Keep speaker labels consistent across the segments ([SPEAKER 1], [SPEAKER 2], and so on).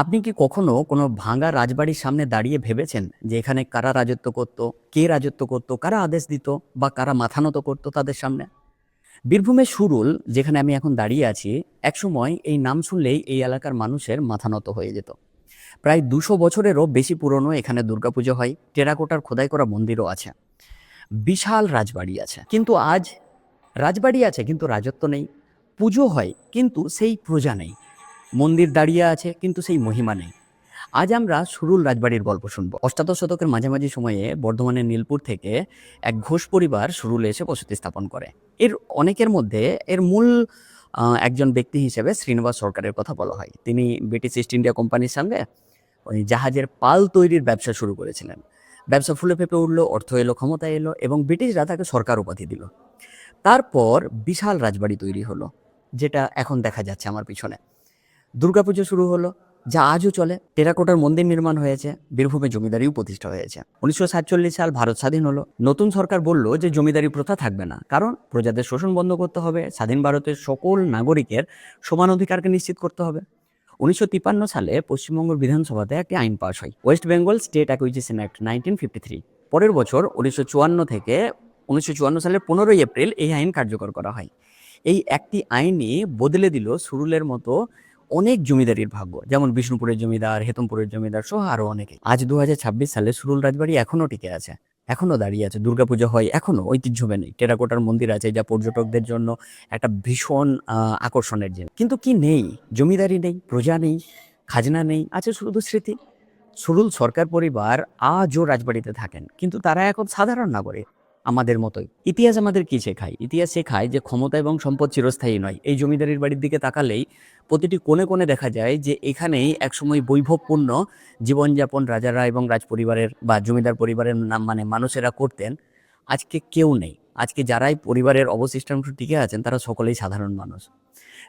[SPEAKER 1] আপনি কি কখনো কোনো ভাঙা রাজবাড়ির সামনে দাঁড়িয়ে ভেবেছেন যে এখানে কারা রাজত্ব করত, কে রাজত্ব করত, কারা আদেশ দিত বা কারা মাথা নত করত তাদের সামনে? বীরভূমের সুরুল, যেখানে আমি এখন দাঁড়িয়ে আছি, একসময় এই নাম শুনলেই এই এলাকার মানুষের মাথা নত হয়ে যেত। প্রায় ২০০ বছরেরও বেশি পুরনো এখানে দুর্গাপুজো হয়, টেরাকোটার খোদাই করা মন্দিরও আছে, বিশাল রাজবাড়ি আছে। কিন্তু আজ রাজবাড়ি আছে কিন্তু রাজত্ব নেই, পুজো হয় কিন্তু সেই প্রজা নেই, মন্দির দাঁড়িয়ে আছে কিন্তু সেই মহিমা নেই। আজ আমরা সুরুল রাজবাড়ির গল্প শুনব। অষ্টাদশ শতকের মাঝামাঝি সময়ে বর্ধমানের নীলপুর থেকে এক ঘোষ পরিবার সুরুলে এসে বসতি স্থাপন করে। এর অনেকের মধ্যে এর মূল একজন ব্যক্তি হিসেবে শ্রীনিবাস সরকারের কথা বলা হয়। তিনি ব্রিটিশ ইস্ট ইন্ডিয়া কোম্পানির সঙ্গে ওই জাহাজের পাল তৈরির ব্যবসা শুরু করেছিলেন। ব্যবসা ফুলে ফেঁপে উঠলো, অর্থ এলো, ক্ষমতা এলো এবং ব্রিটিশরা তাকে সরকার উপাধি দিল। তারপর বিশাল রাজবাড়ি তৈরি হলো, যেটা এখন দেখা যাচ্ছে আমার পিছনে। দুর্গাপুজো শুরু হলো, যা আজও চলে। টেরাকোটার মন্দির নির্মাণ হয়েছে, বীরভূমে জমিদারিও প্রতিষ্ঠা হয়েছে। ১৯৪৭ সাল ভারত স্বাধীন হলো। নতুন সরকার বলল যে জমিদারি প্রথা থাকবে না, কারণ প্রজাদের শোষণ বন্ধ করতে হবে, স্বাধীন ভারতের সকল নাগরিকের সমান অধিকারকে নিশ্চিত করতে হবে। ১৯৫৩ সালে পশ্চিমবঙ্গ বিধানসভাতে একটি আইন পাস হয়, West Bengal state acquisition act ১৯৫৩। পরের বছর ১৯৫৪ সালের ১৫ই এপ্রিল এই আইন কার্যকর করা হয়। এই একটি আইনই বদলে দিল সুরুলের মতো অনেক জমিদারির ভাগ্য, যেমন বিষ্ণুপুরের জমিদার, হেতমপুরের জমিদার সহ আরো অনেকে। আজ ২০২৬ সালে সুরুল রাজবাড়ি এখনো টিকে আছে, এখনো দাঁড়িয়ে আছে, দুর্গাপুজো হয় এখনো ঐতিহ্য মেনে, টেরাকোটার মন্দির আছে যা পর্যটকদের জন্য একটা ভীষণ আকর্ষণের জিনিস। কিন্তু কি নেই? জমিদারি নেই, প্রজা নেই, খাজনা নেই, আছে শুধু স্মৃতি। সুরুল সরকার পরিবার আজও রাজবাড়িতে থাকেন, কিন্তু তারা এখন সাধারণ নাগরিক, আমাদের মতোই। ইতিহাস আমাদের কি শেখায়? ইতিহাস শেখায় যে ক্ষমতা এবং সম্পদ চিরস্থায়ী নয়। এই জমিদারির বাড়ির দিকে তাকালেই প্রতিটি কোণে কোণে দেখা যায় যে এখানেই একসময় বৈভবপূর্ণ জীবনযাপন রাজারা এবং রাজপরিবারের বা জমিদার পরিবারের নাম মানে মানুষেরা করতেন। আজকে কেউ নেই। আজকে যারাই পরিবারের অবশিষ্টাংশ টিকে আছেন তারা সকলেই সাধারণ মানুষ।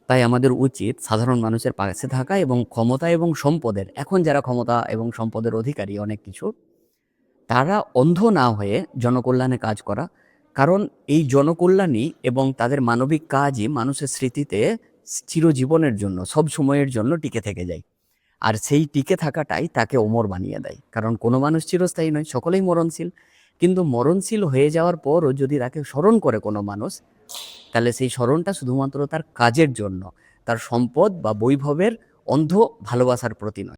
[SPEAKER 1] তাই আমাদের উচিত সাধারণ মানুষের পাশে থাকা এবং ক্ষমতা এবং সম্পদের, এখন যারা ক্ষমতা এবং সম্পদের অধিকারী অনেক কিছু, তারা অন্ধ না হয়ে জনকল্যাণে কাজ করা। কারণ এই জনকল্যাণই এবং তাদের মানবিক কাজই মানুষের স্মৃতিতে চিরজীবনের জন্য, সব সময়ের জন্য টিকে থেকে যায়। আর সেই টিকে থাকাটাই তাকে অমর বানিয়ে দেয়। কারণ কোনো মানুষ চিরস্থায়ী নয়, সকলেই মরণশীল। কিন্তু মরণশীল হয়ে যাওয়ার পরও যদি তাকে স্মরণ করে কোনো মানুষ, তাহলে সেই স্মরণটা শুধুমাত্র তার কাজের জন্য, তার সম্পদ বা বৈভবের অন্ধ ভালোবাসার প্রতি নয়।